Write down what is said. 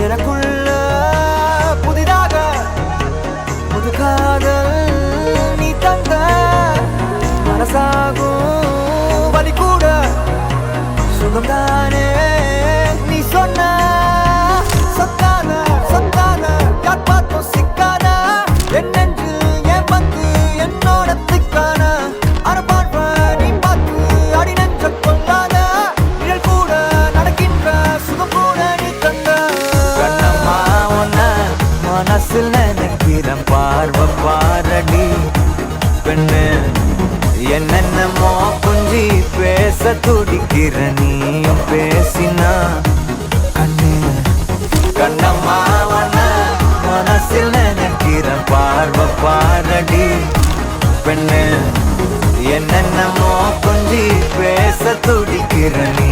எனக்குள்ள புதிதாக புது காதல் நீ தந்த மனசாகும் வலி கூட சுகம்தானே நீ சொன்ன சொத்தான சொத்தான யார் பார்த்தோம் சிக்கான என் நெஞ்சில் என் வந்து என்னோட திக்கான அரபாழ்வ நீ பார்த்து அடி நெஞ்ச கொள்ளாத நிழல் கூட நடக்கின்ற சுகம் கூட நீ தந்த கண்ணம்மா ஒன்ன மனசில் நினைக்கிறேன் பார்வை பாரடி பெண்ணு என்னென்னமோ கொஞ்சி பேச துடிக்கிற நீயும் பேசினா கண்ணு கண்ணம்மா ஒன்ன மனசில் நினைக்கிறேன் பார்வை பாரடி பெண்ணு என்னென்னமோ கொஞ்சி பேச துடிக்கிற நீ